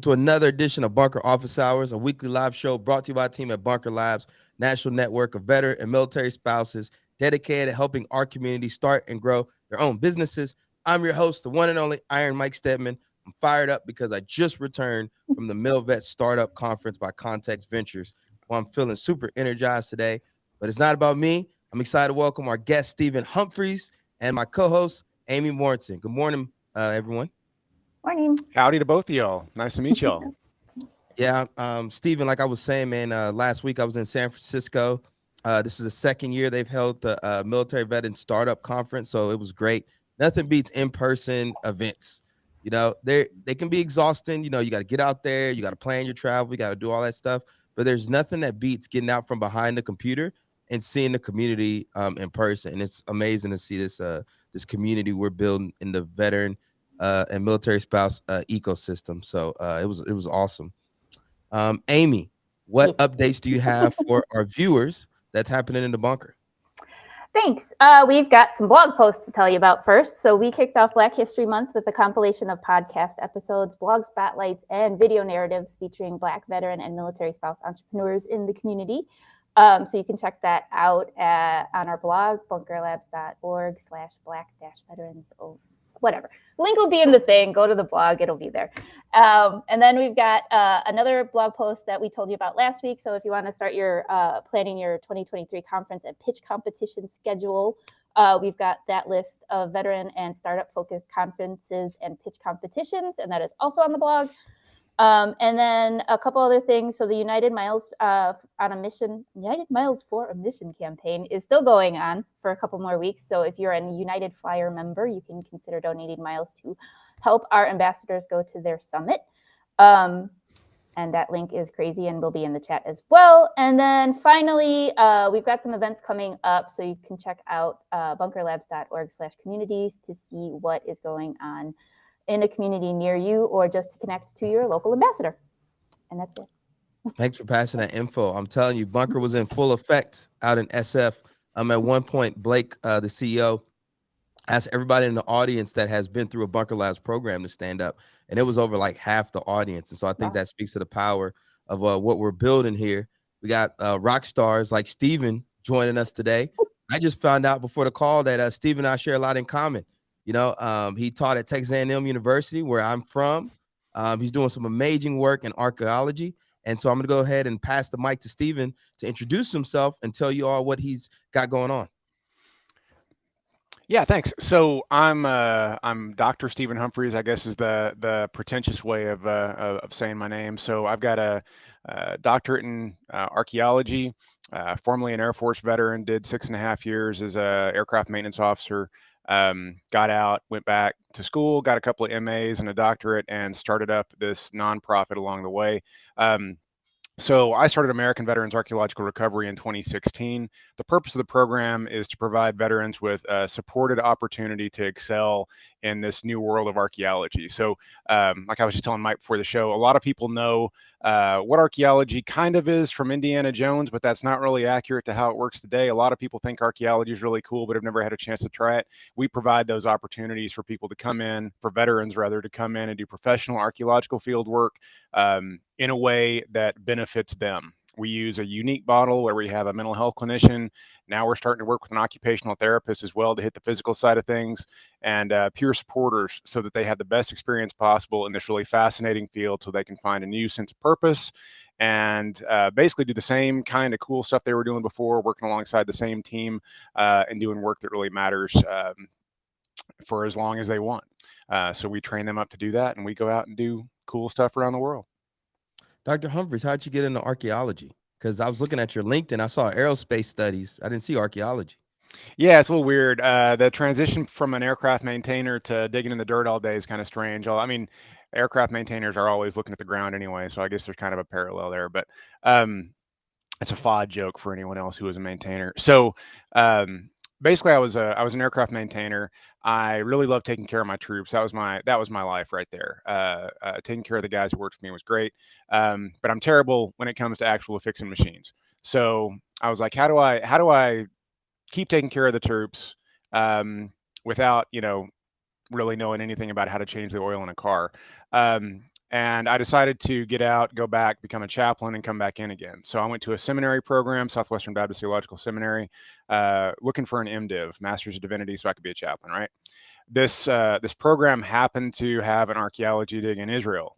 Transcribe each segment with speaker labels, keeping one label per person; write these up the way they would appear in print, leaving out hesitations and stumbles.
Speaker 1: to another edition of Bunker Office Hours, a weekly live show brought to you by a team at Bunker Labs, national network of veteran and military spouses dedicated to helping our community start and grow their own businesses. I'm your host, the one and only Iron Mike Steadman. I'm fired up because I just returned from the MilVet Startup Conference by Context Ventures. Well, I'm feeling super energized today, but it's not about me. I'm excited to welcome our guest, Stephen Humphreys, and my co-host, Amy Morrison. Good morning, everyone.
Speaker 2: Morning.
Speaker 3: Howdy to both of y'all. Nice to meet y'all.
Speaker 1: Yeah, Stephen, like I was saying, man, last week I was in San Francisco. This is the second year they've held the Military Veteran Startup Conference, so it was great. Nothing beats in-person events. They can be exhausting. You got to get out there, you got to plan your travel, you got to do all that stuff. But there's nothing that beats getting out from behind the computer and seeing the community in person. And it's amazing to see this community we're building in the veteran and military spouse ecosystem. So it was awesome. Amy, what updates do you have for our viewers that's happening in the bunker?
Speaker 2: Thanks. We've got some blog posts to tell you about first. So we kicked off Black History Month with a compilation of podcast episodes, blog spotlights, and video narratives featuring Black veteran and military spouse entrepreneurs in the community. So you can check that out on our blog, bunkerlabs.org/black-veterans. Whatever. Link will be in the thing. Go to the blog. It'll be there. And then we've got another blog post that we told you about last week. So if you want to start your planning your 2023 conference and pitch competition schedule, we've got that list of veteran and startup focused conferences and pitch competitions. And that is also on the blog. And then a couple other things. So the United Miles for a Mission campaign is still going on for a couple more weeks. So if you're a United Flyer member, you can consider donating miles to help our ambassadors go to their summit. And that link is crazy and will be in the chat as well. And then finally, we've got some events coming up. So you can check out bunkerlabs.org/communities to see what is going on in a community near you, or just to connect to your local ambassador. And that's it.
Speaker 1: Thanks for passing that info. I'm telling you, Bunker was in full effect out in SF. At one point, Blake, the CEO, asked everybody in the audience that has been through a Bunker Labs program to stand up. And it was over like half the audience. And so I think that speaks to the power of what we're building here. We got rock stars like Steven joining us today. I just found out before the call that Steven and I share a lot in common. He taught at Texas A&M University, where I'm from. He's doing some amazing work in archaeology. And so I'm going to go ahead and pass the mic to Steven to introduce himself and tell you all what he's got going on.
Speaker 3: Yeah, thanks. So I'm Dr. Stephen Humphreys, I guess is the pretentious way of saying my name. So I've got a doctorate in archaeology, formerly an Air Force veteran, did 6.5 years as a aircraft maintenance officer. Got out, went back to school, got a couple of MAs and a doctorate, and started up this nonprofit along the way. So I started American Veterans Archaeological Recovery in 2016. The purpose of the program is to provide veterans with a supported opportunity to excel in this new world of archaeology. So like I was just telling Mike before the show, a lot of people know what archaeology kind of is from Indiana Jones, but that's not really accurate to how it works today. A lot of people think archaeology is really cool, but have never had a chance to try it. We provide those opportunities for people to come in, for veterans rather, to come in and do professional archaeological field work in a way that benefits them. We use a unique model where we have a mental health clinician. Now we're starting to work with an occupational therapist as well to hit the physical side of things, and peer supporters so that they have the best experience possible in this really fascinating field so they can find a new sense of purpose and basically do the same kind of cool stuff they were doing before, working alongside the same team and doing work that really matters for as long as they want. So we train them up to do that, and we go out and do cool stuff around the world.
Speaker 1: Dr. Humphreys, how'd you get into archaeology? Because I was looking at your LinkedIn, I saw aerospace studies. I didn't see archaeology.
Speaker 3: Yeah, it's a little weird. The transition from an aircraft maintainer to digging in the dirt all day is kind of strange. I mean, aircraft maintainers are always looking at the ground anyway, so I guess there's kind of a parallel there. But it's a FOD joke for anyone else who is a maintainer. So basically, I was an aircraft maintainer. I really loved taking care of my troops. That was my life right there. Taking care of the guys who worked for me was great. But I'm terrible when it comes to actual fixing machines. So I was like, how do I keep taking care of the troops without really knowing anything about how to change the oil in a car? And I decided to get out, go back, become a chaplain, and come back in again. So I went to a seminary program, Southwestern Baptist Theological Seminary, looking for an MDiv, Master's of Divinity, so I could be a chaplain, right? This program happened to have an archaeology dig in Israel.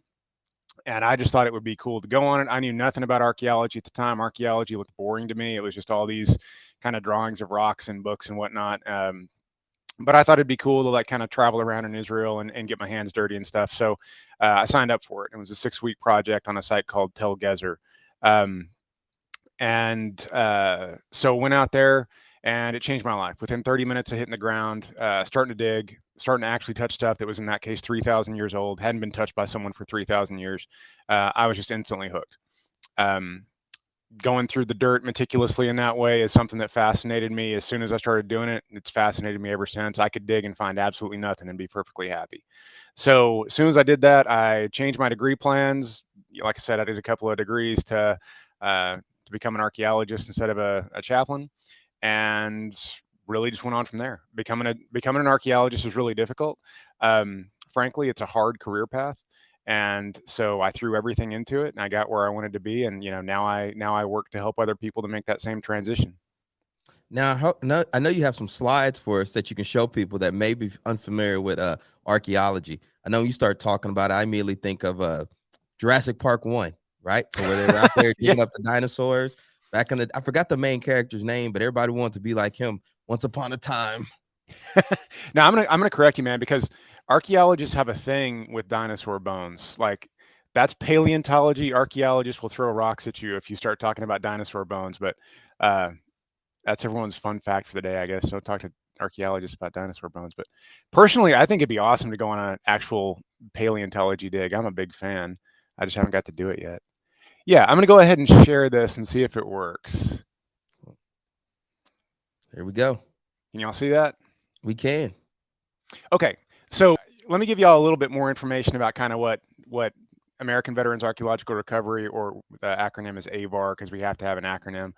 Speaker 3: And I just thought it would be cool to go on it. I knew nothing about archaeology at the time. Archaeology looked boring to me. It was just all these kind of drawings of rocks and books and whatnot. But I thought it'd be cool to like kind of travel around in Israel and get my hands dirty and stuff. So I signed up for it. It was a 6-week project on a site called Tel Gezer. So went out there and it changed my life. Within 30 minutes of hitting the ground, starting to dig, starting to actually touch stuff that was in that case 3,000 years old, hadn't been touched by someone for 3,000 years. I was just instantly hooked. Going through the dirt meticulously in that way is something that fascinated me as soon as I started doing it. It's fascinated me ever since. I could dig and find absolutely nothing and be perfectly happy. So as soon as I did that, I changed my degree plans. Like I said, I did a couple of degrees to become an archaeologist instead of a chaplain, and really just went on from there. Becoming an archaeologist is really difficult. Frankly, it's a hard career path. And so I threw everything into it and I got where I wanted to be. And, now I work to help other people to make that same transition.
Speaker 1: Now, I know you have some slides for us that you can show people that may be unfamiliar with archaeology. I know you start talking about it, I immediately think of Jurassic Park 1, right? So where they were out there digging up the dinosaurs back in I forgot the main character's name, but everybody wanted to be like him once upon a time.
Speaker 3: Now I'm gonna correct you, man, because archaeologists have a thing with dinosaur bones. Like that's paleontology. Archaeologists will throw rocks at you if you start talking about dinosaur bones. But that's everyone's fun fact for the day, I guess. Don't talk to archaeologists about dinosaur bones. But personally, I think it'd be awesome to go on an actual paleontology dig. I'm a big fan. I just haven't got to do it yet. Yeah, I'm gonna go ahead and share this and see if it works.
Speaker 1: There we go.
Speaker 3: Can y'all see that?
Speaker 1: We can.
Speaker 3: Okay, so let me give y'all a little bit more information about kind of what American Veterans Archaeological Recovery, or the acronym is AVAR because we have to have an acronym.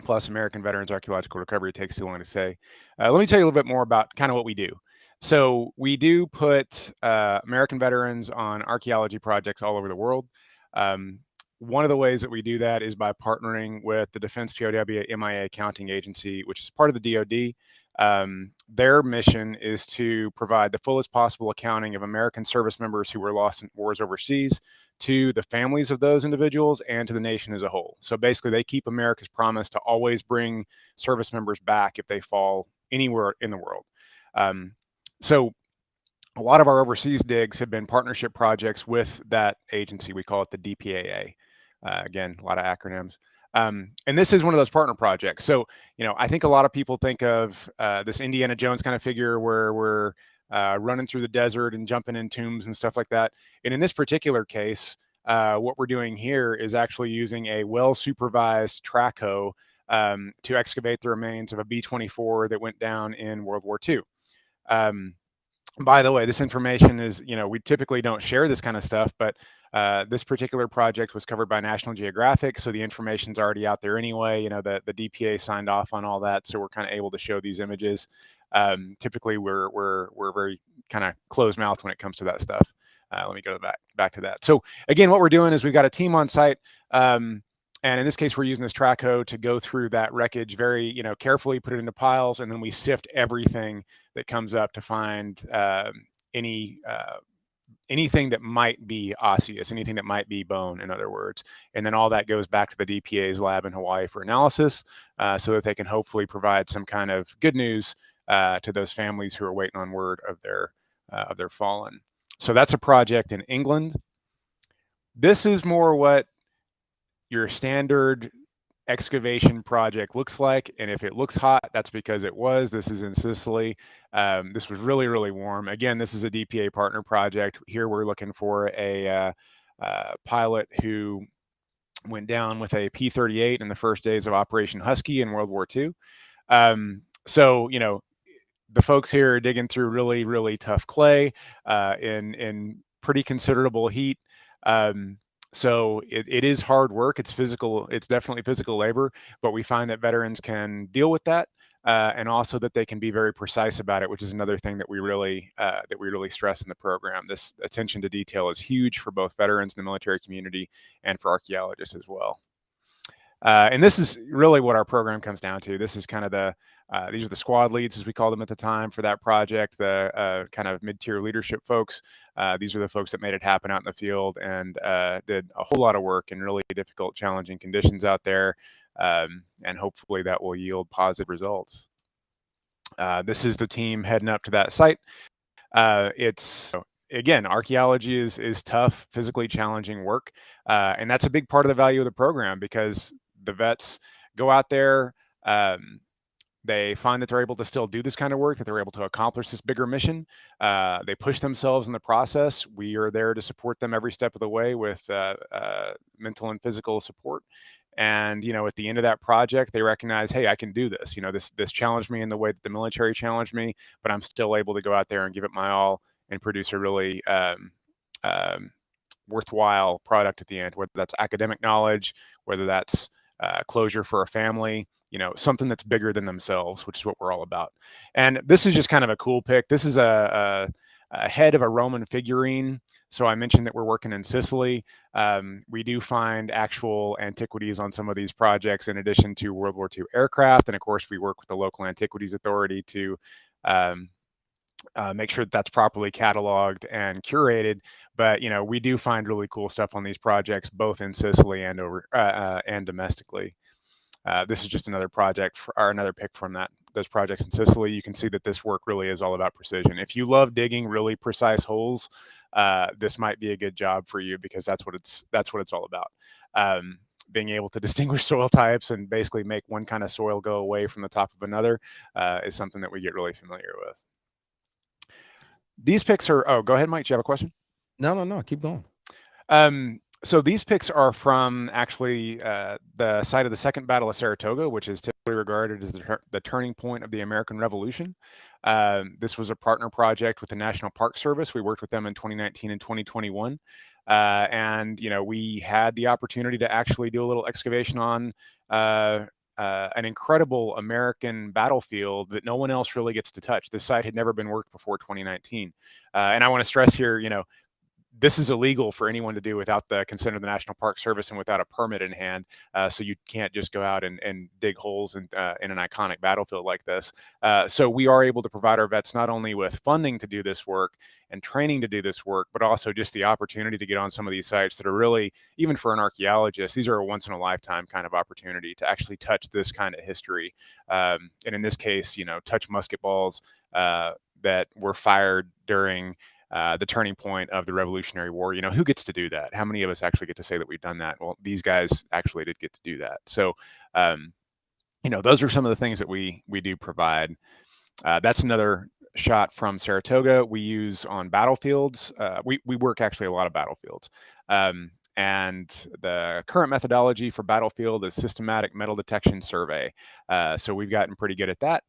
Speaker 3: Plus American Veterans Archaeological Recovery takes too long to say. Let me tell you a little bit more about kind of what we do. So we do put American veterans on archaeology projects all over the world. One of the ways that we do that is by partnering with the Defense POW MIA Accounting Agency, which is part of the DoD. Their mission is to provide the fullest possible accounting of American service members who were lost in wars overseas to the families of those individuals and to the nation as a whole. So basically, they keep America's promise to always bring service members back if they fall anywhere in the world. So a lot of our overseas digs have been partnership projects with that agency. We call it the DPAA. Again, a lot of acronyms. And this is one of those partner projects. So, I think a lot of people think of this Indiana Jones kind of figure where we're running through the desert and jumping in tombs and stuff like that. And in this particular case, what we're doing here is actually using a well-supervised track hoe to excavate the remains of a B-24 that went down in World War II. By the way, this information is, we typically don't share this kind of stuff, but this particular project was covered by National Geographic, so the information's already out there anyway. The DPA signed off on all that, so we're kind of able to show these images. Typically, we're very kind of closed mouth when it comes to that stuff. Let me go back to that. So again, what we're doing is we've got a team on site. And in this case, we're using this track hoe to go through that wreckage very, carefully, put it into piles, and then we sift everything that comes up to find anything that might be osseous, anything that might be bone, in other words. And then all that goes back to the DPA's lab in Hawaii for analysis, so that they can hopefully provide some kind of good news to those families who are waiting on word of their fallen. So that's a project in England. This is more what your standard excavation project looks like, and if it looks hot, that's because it was. This is in Sicily. This was really, really warm. Again, this is a DPA partner project. Here we're looking for a pilot who went down with a P-38 in the first days of Operation Husky in World War II. So, the folks here are digging through really, really tough clay in pretty considerable heat. So it is hard work. It's physical. It's definitely physical labor, but we find that veterans can deal with that. and also that they can be very precise about it, which is another thing that we really stress in the program. This attention to detail is huge for both veterans in the military community and for archaeologists as well. And this is really what our program comes down to. This is kind of these are the squad leads, as we called them at the time, for that project, the kind of mid-tier leadership folks. These are the folks that made it happen out in the field and did a whole lot of work in really difficult, challenging conditions out there. And hopefully that will yield positive results. This is the team heading up to that site. Again, archaeology is tough, physically challenging work. And that's a big part of the value of the program, because the vets go out there, they find that they're able to still do this kind of work, that they're able to accomplish this bigger mission. They push themselves in the process. We are there to support them every step of the way with mental and physical support. And, at the end of that project, they recognize, hey, I can do this. This challenged me in the way that the military challenged me, but I'm still able to go out there and give it my all and produce a really worthwhile product at the end, whether that's academic knowledge, whether that's closure for a family, something that's bigger than themselves, which is what we're all about. And this is just kind of a cool pick. This is a head of a Roman figurine. So I mentioned that we're working in Sicily. We do find actual antiquities on some of these projects, in addition to World War II aircraft. And of course, we work with the local antiquities authority to make sure that that's properly cataloged and curated. But we do find really cool stuff on these projects, both in Sicily and and domestically. This is just another project or another pick from those projects in Sicily. You can see that this work really is all about precision. If you love digging really precise holes, this might be a good job for you, because that's what it's all about. Being able to distinguish soil types and basically make one kind of soil go away from the top of another is something that we get really familiar with. These picks are. Oh, go ahead, Mike. Do you have a question?
Speaker 1: No. Keep going.
Speaker 3: So these picks are from actually the site of the Second Battle of Saratoga, which is typically regarded as the turning point of the American Revolution. This was a partner project with the National Park Service. We worked with them in 2019 and 2021. And, we had the opportunity to actually do a little excavation on an incredible American battlefield that no one else really gets to touch. This site had never been worked before 2019. And I want to stress here, this is illegal for anyone to do without the consent of the National Park Service and without a permit in hand. So you can't just go out and dig holes in an iconic battlefield like this. So we are able to provide our vets not only with funding to do this work and training to do this work, but also just the opportunity to get on some of these sites that are really, even for an archaeologist, these are a once in a lifetime kind of opportunity to actually touch this kind of history. And in this case, touch musket balls that were fired during the turning point of the Revolutionary War. Who gets to do that? How many of us actually get to say that we've done that? Well, these guys actually did get to do that. So, those are some of the things that we do provide. That's another shot from Saratoga. We use on battlefields. We work actually a lot of battlefields. And the current methodology for battlefield is systematic metal detection survey. So we've gotten pretty good at that.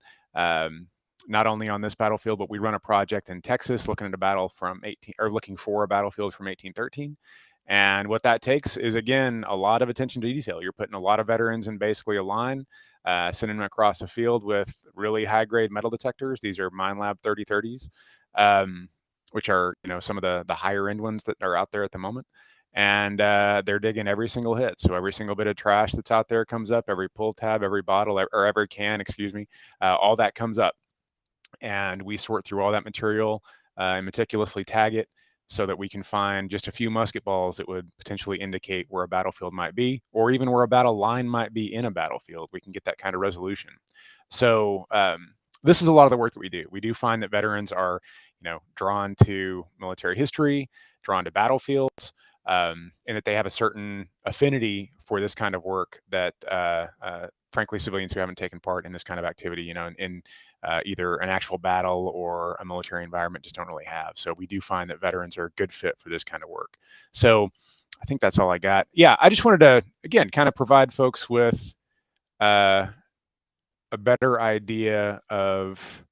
Speaker 3: Not only on this battlefield, but we run a project in Texas looking for a battlefield from 1813. And what that takes is, again, a lot of attention to detail. You're putting a lot of veterans in basically a line, sending them across a field with really high-grade metal detectors. These are MineLab 3030s, which are some of the higher-end ones that are out there at the moment. And they're digging every single hit. So every single bit of trash that's out there comes up, every pull tab, every bottle, or every can, all that comes up. And we sort through all that material and meticulously tag it so that we can find just a few musket balls that would potentially indicate where a battlefield might be, or even where a battle line might be in a battlefield. We can get that kind of resolution. So this is a lot of the work that we do. We do find that veterans are, drawn to military history, drawn to battlefields, and that they have a certain affinity for this kind of work that, frankly, civilians who haven't taken part in this kind of activity, in either an actual battle or a military environment just don't really have. So we do find that veterans are a good fit for this kind of work. So I think that's all I got. Yeah, I just wanted to, again, kind of provide folks with a better idea of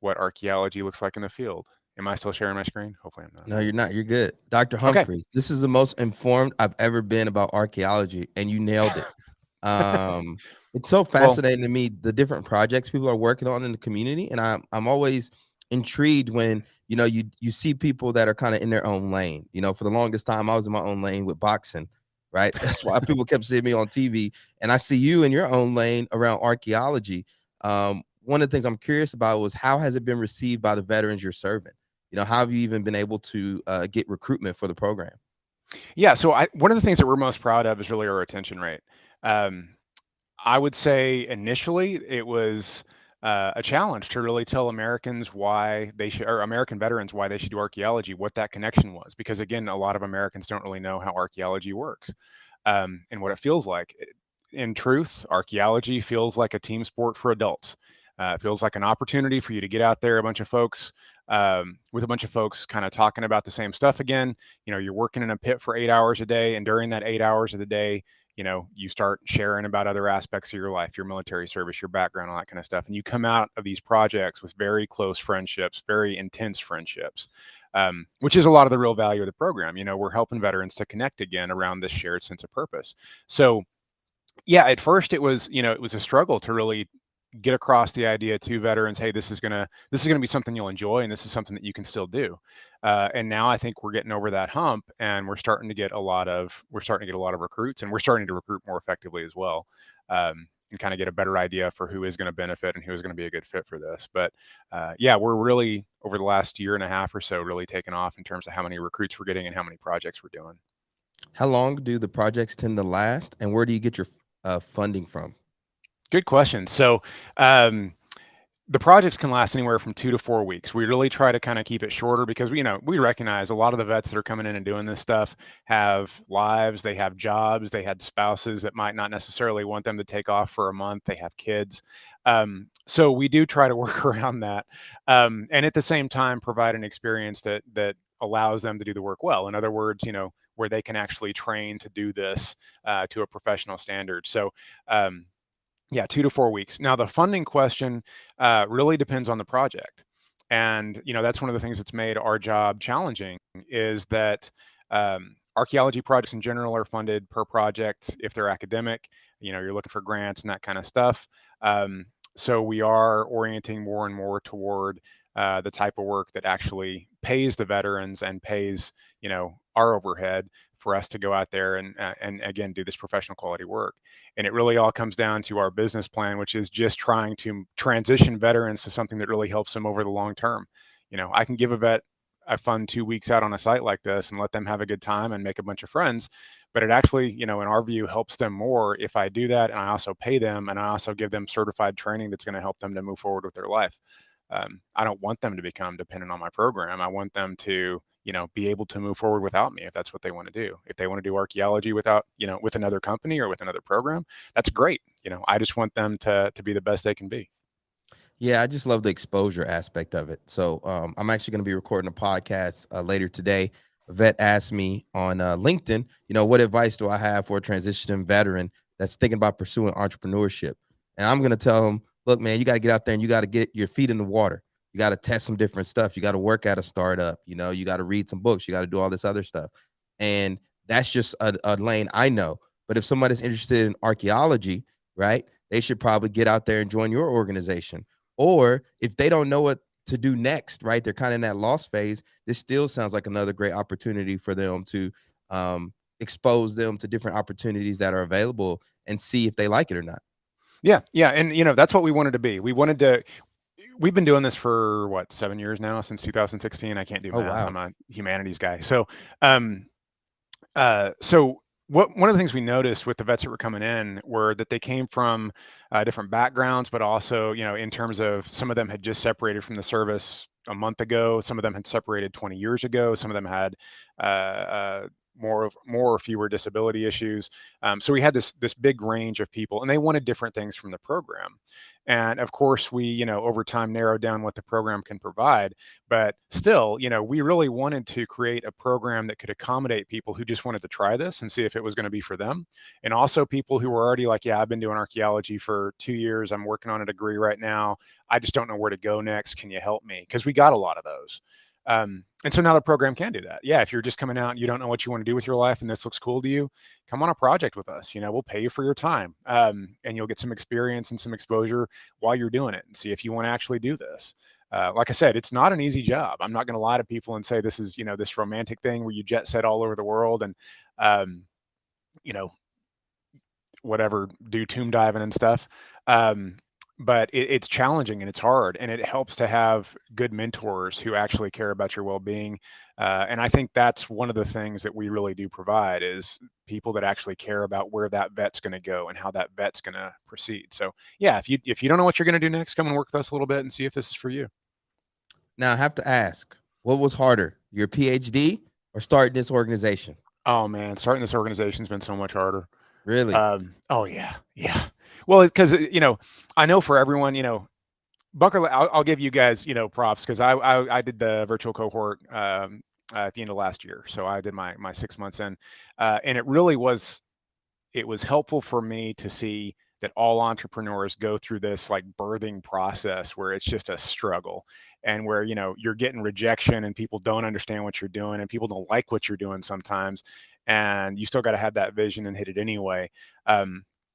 Speaker 3: what archaeology looks like in the field. Am I still sharing my screen? Hopefully I'm not.
Speaker 1: No, you're not. You're good. Dr. Humphreys, This is the most informed I've ever been about archaeology, and you nailed it. It's so
Speaker 3: Well,
Speaker 1: fascinating to me, the different projects people are working on in the community, and I'm always intrigued when you see people that are kind of in their own lane. For the longest time, I was in my own lane with boxing, right? That's why people kept seeing me on TV, and I see you in your own lane around archaeology. One of the things I'm curious about was how has it been received by the veterans you're serving? How have you even been able to get recruitment for the program?
Speaker 3: yeah. So one of the things that we're most proud of is really our retention rate. Um, I would say initially it was a challenge to really tell Americans why they should, or American veterans why they should do archaeology, what that connection was, because again, a lot of Americans don't really know how archaeology works and what it feels like. In truth, archaeology feels like a team sport for adults. It feels like an opportunity for you to get out there, with a bunch of folks kind of talking about the same stuff again. You're working in a pit for 8 hours a day, and during that 8 hours of the day, you start sharing about other aspects of your life, your military service, your background, all that kind of stuff. And you come out of these projects with very close friendships, very intense friendships, which is a lot of the real value of the program. We're helping veterans to connect again around this shared sense of purpose. So yeah, at first it was a struggle to really get across the idea to veterans, hey, this is gonna be something you'll enjoy, and this is something that you can still do. And now I think we're getting over that hump, and we're starting to get a lot of recruits, and we're starting to recruit more effectively as well, and kind of get a better idea for who is going to benefit and who is going to be a good fit for this. But yeah, we're really over the last year and a half or so really taken off in terms of how many recruits we're getting and how many projects we're doing.
Speaker 1: How long do the projects tend to last, and where do you get your funding from?
Speaker 3: Good question. So, the projects can last anywhere from 2 to 4 weeks. We really try to kind of keep it shorter because we recognize a lot of the vets that are coming in and doing this stuff have lives, they have jobs, they had spouses that might not necessarily want them to take off for a month. They have kids, so we do try to work around that, and at the same time provide an experience that allows them to do the work well. In other words, where they can actually train to do this to a professional standard. So. Yeah, 2 to 4 weeks. Now, the funding question really depends on the project, and that's one of the things that's made our job challenging. Is that archaeology projects in general are funded per project if they're academic. You're looking for grants and that kind of stuff. So we are orienting more and more toward the type of work that actually pays the veterans and pays our overhead for us to go out there and again do this professional quality work. And it really all comes down to our business plan, which is just trying to transition veterans to something that really helps them over the long term. I can give a vet a fun 2 weeks out on a site like this and let them have a good time and make a bunch of friends. But it actually, in our view, helps them more if I do that and I also pay them and I also give them certified training that's going to help them to move forward with their life. I don't want them to become dependent on my program. I want them to, be able to move forward without me if that's what they want to do. If they want to do archaeology without, with another company or with another program, that's great. I just want them to be the best they can be.
Speaker 1: Yeah, I just love the exposure aspect of it. So I'm actually going to be recording a podcast later today. A vet asked me on LinkedIn, what advice do I have for a transitioning veteran that's thinking about pursuing entrepreneurship? And I'm going to tell him, look, man, you got to get out there and you got to get your feet in the water. You got to test some different stuff. You got to work at a startup. You got to read some books. You got to do all this other stuff. And that's just a lane I know. But if somebody's interested in archaeology, right, they should probably get out there and join your organization. Or if they don't know what to do next, right, they're kind of in that lost phase. This still sounds like another great opportunity for them to expose them to different opportunities that are available and see if they like it or not.
Speaker 3: Yeah. Yeah. And, that's what we wanted to be. We've been doing this for what, 7 years now, since 2016. I can't do
Speaker 1: Oh,
Speaker 3: math.
Speaker 1: wow.
Speaker 3: I'm a humanities guy. So one of the things we noticed with the vets that were coming in were that they came from different backgrounds, but also, in terms of some of them had just separated from the service a month ago. Some of them had separated 20 years ago. Some of them had more or fewer disability issues. So we had this big range of people, and they wanted different things from the program. And of course, we, over time narrowed down what the program can provide. But still, we really wanted to create a program that could accommodate people who just wanted to try this and see if it was going to be for them. And also people who were already like, yeah, I've been doing archaeology for 2 years. I'm working on a degree right now. I just don't know where to go next. Can you help me? Because we got a lot of those. And so now the program can do that. Yeah, if you're just coming out and you don't know what you want to do with your life and this looks cool to you, come on a project with us. We'll pay you for your time, and you'll get some experience and some exposure while you're doing it and see if you want to actually do this. Like I said, it's not an easy job. I'm not going to lie to people and say this is, this romantic thing where you jet set all over the world and, you know, whatever, do tomb diving and stuff. But it's challenging and it's hard, and it helps to have good mentors who actually care about your well-being. And I think that's one of the things that we really do provide is people that actually care about where that vet's going to go and how that vet's going to proceed. So yeah, if you don't know what you're going to do next, come and work with us a little bit and see if this is for you.
Speaker 1: Now I have to ask, what was harder, your PhD or starting this organization?
Speaker 3: Oh man, starting this organization's been so much harder.
Speaker 1: Really?
Speaker 3: Oh yeah. Well, because I know for everyone, Bunker. I'll give you guys, props because I did the virtual cohort at the end of last year, so I did my 6 months in, and it was helpful for me to see that all entrepreneurs go through this like birthing process where it's just a struggle and where you're getting rejection and people don't understand what you're doing and people don't like what you're doing sometimes, and you still got to have that vision and hit it anyway.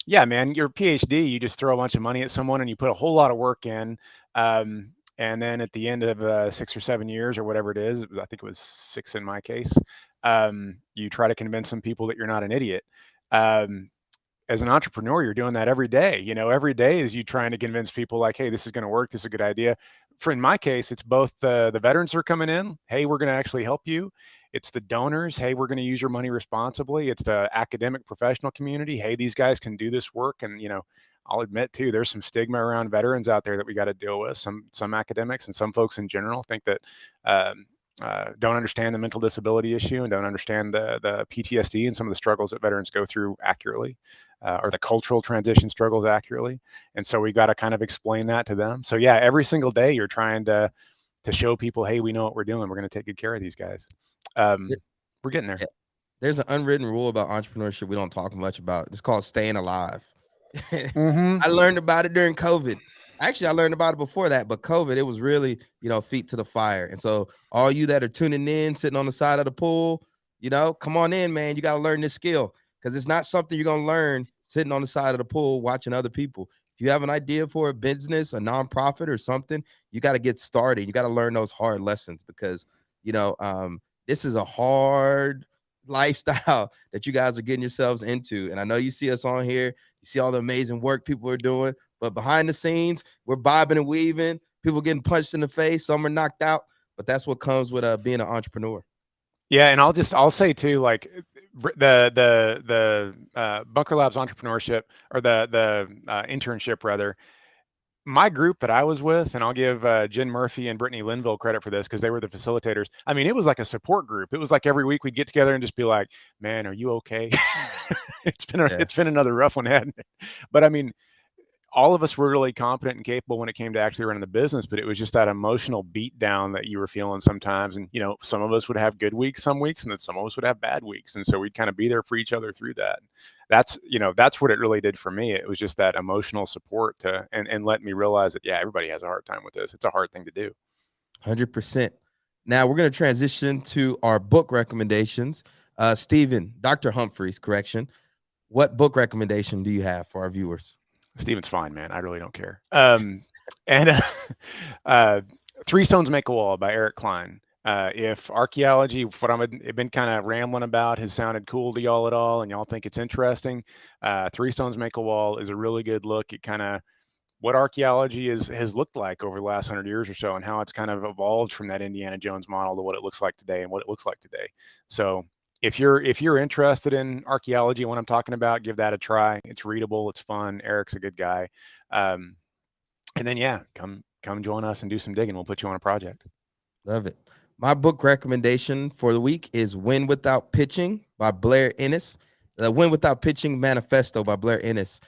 Speaker 3: Yeah, man, your PhD, you just throw a bunch of money at someone and you put a whole lot of work in. And then at the end of 6 or 7 years or whatever it is, I think it was 6 in my case, you try to convince some people that you're not an idiot. As an entrepreneur, you're doing that every day. Every day is you trying to convince people like, hey, this is going to work. This is a good idea. In my case, it's both the veterans are coming in. Hey, we're going to actually help you. It's the donors. Hey, we're going to use your money responsibly. It's the academic professional community. Hey, these guys can do this work. And, I'll admit too, there's some stigma around veterans out there that we got to deal with. Some academics and some folks in general think that, don't understand the mental disability issue and don't understand the PTSD and some of the struggles that veterans go through accurately, or the cultural transition struggles accurately. And so we got to kind of explain that to them. So yeah, every single day you're trying to show people, hey, we know what we're doing. We're going to take good care of these guys. We're getting there.
Speaker 1: There's an unwritten rule about entrepreneurship we don't talk much about. It's called staying alive.
Speaker 3: Mm-hmm.
Speaker 1: I learned about it during COVID. Actually, I learned about it before that, but COVID, it was really, feet to the fire. And so all you that are tuning in, sitting on the side of the pool, come on in, man. You got to learn this skill because it's not something you're going to learn sitting on the side of the pool watching other people. If you have an idea for a business, a nonprofit or something, you got to get started. You got to learn those hard lessons because, this is a hard lifestyle that you guys are getting yourselves into. And I know you see us on here, you see all the amazing work people are doing, but behind the scenes, we're bobbing and weaving, people getting punched in the face, some are knocked out, but that's what comes with being an entrepreneur.
Speaker 3: Yeah. And I'll say too, like the Bunker Labs entrepreneurship or the internship rather, my group that I was with, and I'll give Jen Murphy and Brittany Linville credit for this because they were the facilitators. I mean, it was like a support group. It was like every week we'd get together and just be like, man, are you okay? It's been another rough one, hadn't it? But I mean, all of us were really competent and capable when it came to actually running the business, but it was just that emotional beat down that you were feeling sometimes. And, some of us would have good weeks, some weeks, and then some of us would have bad weeks. And so we'd kind of be there for each other through that. That's what it really did for me. It was just that emotional support and let me realize that, yeah, everybody has a hard time with this. It's a hard thing to do.
Speaker 1: 100%. Now we're going to transition to our book recommendations. Stephen, Dr. Humphreys, correction. What book recommendation do you have for our viewers?
Speaker 3: Steven's fine, man. I really don't care. Three Stones Make a Wall by Eric Klein. If archaeology, what I've been kind of rambling about, has sounded cool to y'all at all, and y'all think it's interesting, Three Stones Make a Wall is a really good look at kind of what archaeology has looked like over the last 100 years or so, and how it's kind of evolved from that Indiana Jones model to what it looks like today and what it looks like today. So if you're interested in archaeology and what I'm talking about, give that a try. It's readable, it's fun. Eric's a good guy. And then yeah, come join us and do some digging. We'll put you on a project.
Speaker 1: Love it. My book recommendation for the week is Win Without Pitching by Blair Ennis. The Win Without Pitching Manifesto by Blair Ennis.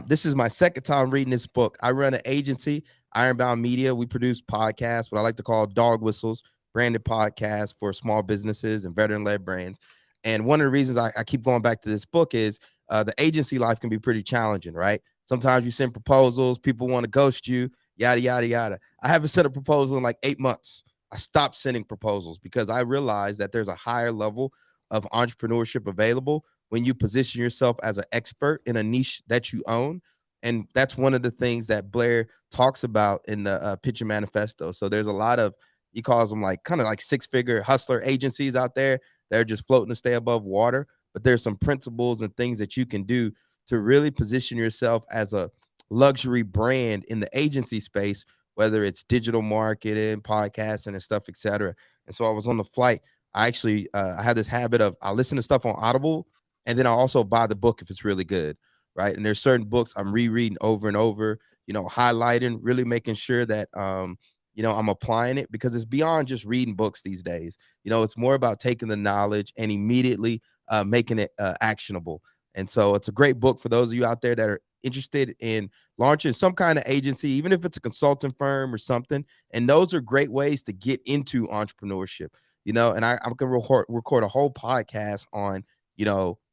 Speaker 1: This is my second time reading this book. I run an agency, Ironbound Media. We produce podcasts, what I like to call dog whistles, branded podcasts for small businesses and veteran-led brands. And one of the reasons I keep going back to this book is the agency life can be pretty challenging, right? Sometimes you send proposals, people want to ghost you, yada, yada, yada. I haven't sent a proposal in like 8 months. I stopped sending proposals because I realized that there's a higher level of entrepreneurship available when you position yourself as an expert in a niche that you own. And that's one of the things that Blair talks about in the Pitcher Manifesto. So there's a lot of, he calls them like kind of like 6-figure hustler agencies out there that are just floating to stay above water. But there's some principles and things that you can do to really position yourself as a luxury brand in the agency space, whether it's digital marketing, podcasting, and stuff, etc. And so I was on the flight. I actually I have this habit of I listen to stuff on Audible, and then I also buy the book if it's really good, right? And there's certain books I'm rereading over and over, highlighting, really making sure that I'm applying it, because it's beyond just reading books these days. It's more about taking the knowledge and immediately making it actionable. And so it's a great book for those of you out there that are interested in launching some kind of agency, even if it's a consulting firm or something. And those are great ways to get into entrepreneurship, and I'm going to record a whole podcast on,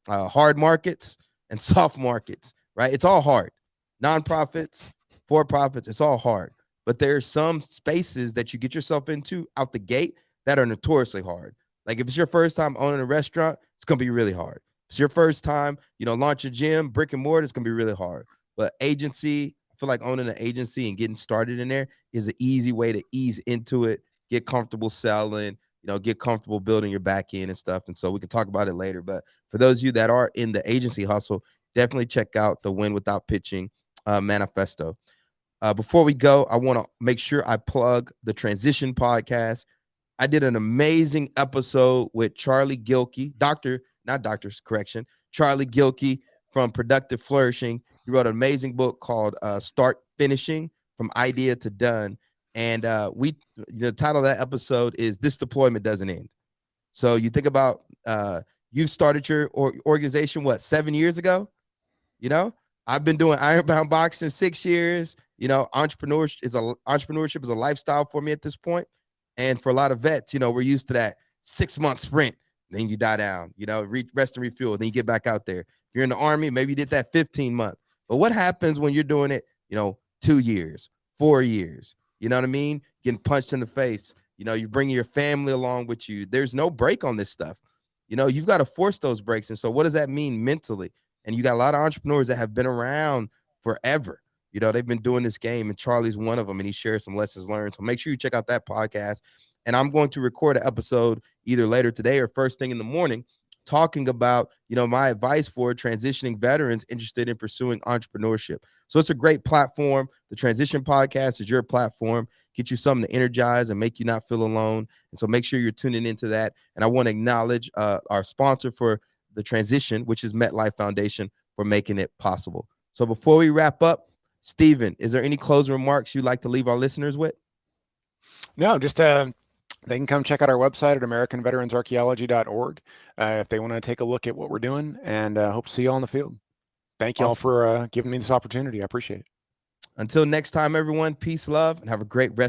Speaker 1: hard markets and soft markets, right? It's all hard. Nonprofits, for-profits, it's all hard. But there's some spaces that you get yourself into out the gate that are notoriously hard. Like if it's your first time owning a restaurant, it's going to be really hard. If it's your first time, launch a gym, brick and mortar, it's going to be really hard. But agency, I feel like owning an agency and getting started in there is an easy way to ease into it, get comfortable selling, get comfortable building your back end and stuff. And so we can talk about it later. But for those of you that are in the agency hustle, definitely check out the Win Without Pitching manifesto. Before we go, I want to make sure I plug the Transition podcast. I did an amazing episode with Charlie Gilkey, Charlie Gilkey from Productive Flourishing. He wrote an amazing book called Start Finishing, From Idea to Done. And the title of that episode is This Deployment Doesn't End. So you think about, you started your organization, 7 years ago? I've been doing Ironbound boxing 6 years. Entrepreneurship is a lifestyle for me at this point. And for a lot of vets, we're used to that 6-month sprint. Then you die down, rest and refuel. Then you get back out there. If you're in the Army, maybe you did that 15-month. But what happens when you're doing it, 2 years, 4 years? You know what I mean? Getting punched in the face. You bring your family along with you. There's no break on this stuff. You've got to force those breaks. And so what does that mean mentally? And you got a lot of entrepreneurs that have been around forever. They've been doing this game, and Charlie's one of them, and he shares some lessons learned. So make sure you check out that podcast. And I'm going to record an episode either later today or first thing in the morning talking about, my advice for transitioning veterans interested in pursuing entrepreneurship. So it's a great platform. The Transition podcast is your platform. Get you something to energize and make you not feel alone. And so make sure you're tuning into that. And I want to acknowledge our sponsor for the transition, which is MetLife Foundation, for making it possible. So before we wrap up, Steven, is there any closing remarks you'd like to leave our listeners with?
Speaker 3: No, just they can come check out our website at AmericanVeteransArchaeology.org if they want to take a look at what we're doing, and hope to see you all in the field. Thank you all for giving me this opportunity. I appreciate it.
Speaker 1: Until next time, everyone, peace, love, and have a great rest